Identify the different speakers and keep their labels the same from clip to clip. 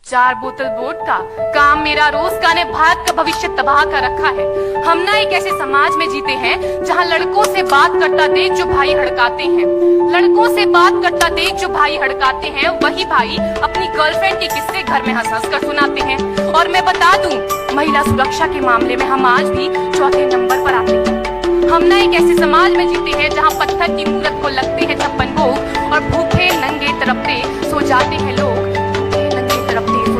Speaker 1: 4 बोतल वोडका, काम मेरा रोज का ने भारत का भविष्य तबाह कर रखा है। हम ना एक ऐसे समाज में जीते हैं जहां लड़कों से बात करता देख जो भाई हड़काते हैं, लड़कों से बात करता देख जो भाई हड़काते हैं, वही भाई अपनी गर्लफ्रेंड के किस्से घर में हंस हंस कर सुनाते हैं। और मैं बता दूं, महिला सुरक्षा के मामले में हम आज भी चौथे नंबर पर आते हैं। हम ना एक ऐसे समाज में जीते हैं जहां पत्थर की मूरत को लगते हैं 56 भोग और भूखे नंगे तड़पते सो जाते हैं लोग,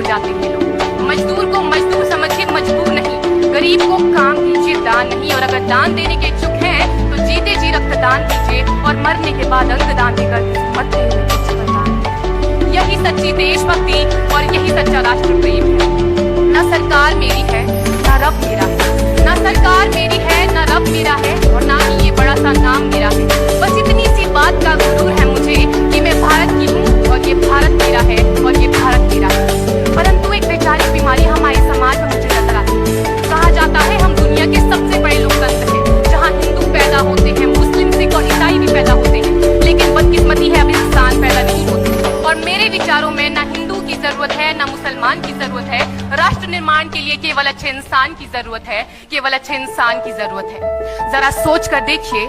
Speaker 1: जाते हैं लोग। मजदूर को मजदूर समझिए, मजबूर नहीं। गरीब को काम कीजिए, दान नहीं। और अगर दान देने के इच्छुक हैं तो जीते जी रक्तदान कीजिए और मरने के बाद अंगदान देकर मरते हुए कुछ बता। यही सच्ची देशभक्ति और यही सच्चा राष्ट्र प्रेम है। न सरकार मेरी है न रब मेरा है, न सरकार मेरी है न रब मेरा है, और ना ही ये बड़ा सा नाम मेरा है। बस इतनी सी बात का गुरूर है मुझे कि मैं भारत की हूँ और ये भारत मेरा है और ये भारत मेरा है। परंतु एक वैचारिक बीमारी हमारे समाज में मुझे नजर आती है। कहा जाता है हम दुनिया के सबसे बड़े लोकतंत्र हैं, जहाँ हिंदू पैदा होते हैं, मुस्लिम, सिख और ईसाई भी पैदा होते हैं, लेकिन बदकिस्मती है अब इंसान पैदा नहीं होते। और मेरे विचारों में न हिंदू की जरूरत है न मुसलमान की जरूरत है। राष्ट्र निर्माण के लिए केवल अच्छे इंसान की जरूरत है, केवल अच्छे इंसान की जरूरत है। जरा सोच कर देखिए,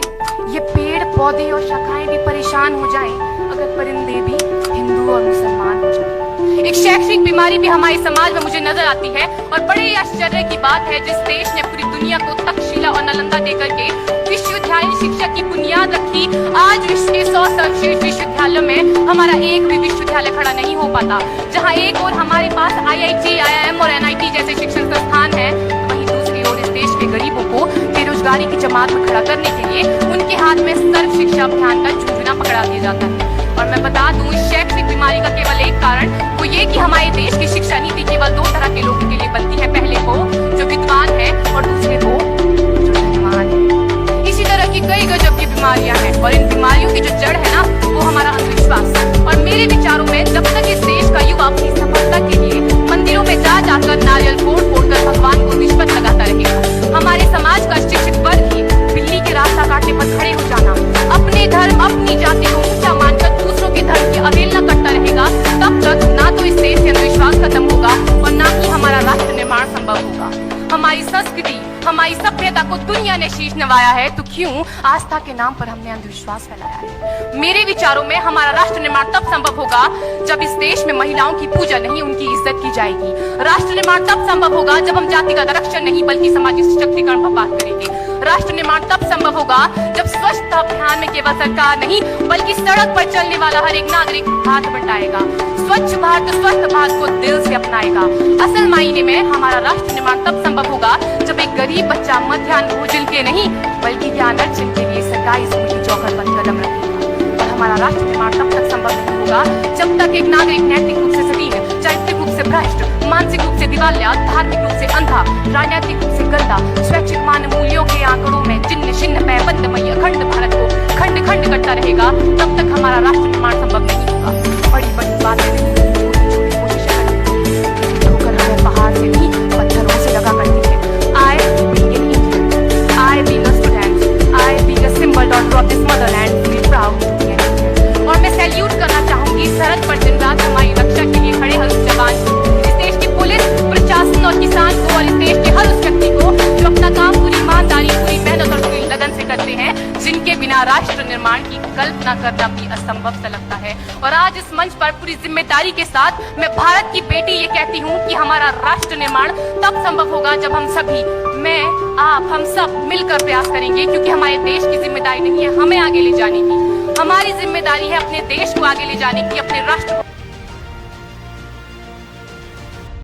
Speaker 1: ये पेड़ पौधे और शाखाएं भी परेशान हो जाएं अगर परिंदे भी हिंदू और मुसलमान हो जाएं। एक शैक्षिक बीमारी भी हमारे समाज में मुझे नजर आती है, और बड़े आश्चर्य की बात है जिस देश ने पूरी दुनिया को तक्षशिला और नालंदा देकर के विश्वविद्यालय शिक्षा की बुनियाद रखी, आज विश्व के 100 सर्वश्रेष्ठ विश्वविद्यालयों में हमारा एक भी विश्वविद्यालय खड़ा नहीं हो पाता। जहां एक और हमारे पास IIT, IIM और NIT जैसे शिक्षण संस्थान है, वहीं दूसरी ओर इस देश के गरीबों को बेरोजगारी की जमात में खड़ा करने के लिए उनके हाथ में सर्व शिक्षा अभियान का झुंझुना पकड़ा दिया जाता है। और मैं बता दूं, इस शैक्षिक बीमारी का केवल एक कारण वो ये कि हमारे देश की शिक्षा नीति केवल 2 तरह के लोगों के लिए बनती है। पहले वो जो विद्वान है और दूसरे वो जो धनवान है। इसी तरह की कई गजब की बीमारियां हैं, और इन बीमारियों की जो जड़ है ना, वो हमारा अंधविश्वास। और मेरे विचारों में जब तक इस देश का युवा अपनी सफलता के लिए मंदिरों में जा जाकर नारियल फोड़ कर भगवान को रिश्वत लगाता रहेगा, हमारे समाज का शिक्षित वर्ग ही बिल्ली के रास्ता काटने पर खड़े हो जाना, अपने धर्म अपनी जाति को ऊंचा मानकर दूसरों के धर्म की अवहेलना करता रहेगा, तब तक ना तो इस देश से अंधविश्वास खत्म होगा और ना ही हमारा राष्ट्र निर्माण संभव होगा। हमारी संस्कृति, हमारी सभ्यता को दुनिया ने शीश नवाया है, तो क्यों आस्था के नाम पर हमने अंधविश्वास फैलाया है? मेरे विचारों में हमारा राष्ट्र निर्माण तब संभव होगा जब इस देश में महिलाओं की पूजा नहीं, उनकी इज्जत की जाएगी। राष्ट्र निर्माण तब संभव होगा जब हम जातिगत आरक्षण नहीं बल्कि सामाजिक सशक्तिकरण पर बात करेंगे। राष्ट्र निर्माण तब संभव होगा जब स्वच्छता अभियान में केवल सरकार नहीं बल्कि सड़क पर चलने वाला हर एक नागरिक हाथ बटाएगा, स्वच्छ भारत स्वस्थ भारत को दिल से अपनाएगा। असल मायने में हमारा राष्ट्र निर्माण तब संभव होगा जब एक गरीब बच्चा मध्याह्न भोजन के नहीं बल्कि ज्ञानार्जन के लिए सरकारी स्कूल की चौखट पर कदम रखेगा। और हमारा राष्ट्र निर्माण तब तक संभव नहीं होगा जब तक एक नागरिक नैतिक रूप से सटीक, चारित्रिक रूप से भ्रष्ट, मानसिक रूप से दिवालिया, धार्मिक रूप से अंधा, राजनीतिक रूप से गंदा, स्वैच्छिक मानव मूल्यों के आंकड़ों में जिन्न शिन्न पैबंदमय अखंड भारत को खंड खंड करता रहेगा, तब तक हमारा राष्ट्र निर्माण संभव नहीं होगा। बड़ी बड़ी बातें नहीं, छोटी छोटी कोशिशें करनी होकर हमें पहाड़ से नहीं पत्थरों से लगा करती है। I being an Indian, I being a student, I being a symbol daughter of this motherland, feel proud to be an Indian। और मैं सैल्यूट करना चाहूंगी सरहद पर दिन रात हमारी रक्षा के लिए खड़े हर जवान को, इस देश की पुलिस, प्रशासन और किसान को, और इस देश के हर उस व्यक्ति को जो अपना काम पूरी ईमानदारी, पूरी मेहनत और पूरी लगन से करते हैं, जिनके बिना राष्ट्र निर्माण की कल्पना करना भी असंभव सा लगता है। और आज इस मंच पर पूरी जिम्मेदारी के साथ मैं भारत की बेटी ये कहती हूँ कि हमारा राष्ट्र निर्माण तब संभव होगा जब हम सभी, मैं, आप, हम सब मिलकर प्रयास करेंगे, क्योंकि हमारे देश की जिम्मेदारी नहीं है हमें आगे ले जाने की, हमारी जिम्मेदारी है अपने देश को आगे ले जाने की, अपने राष्ट्र को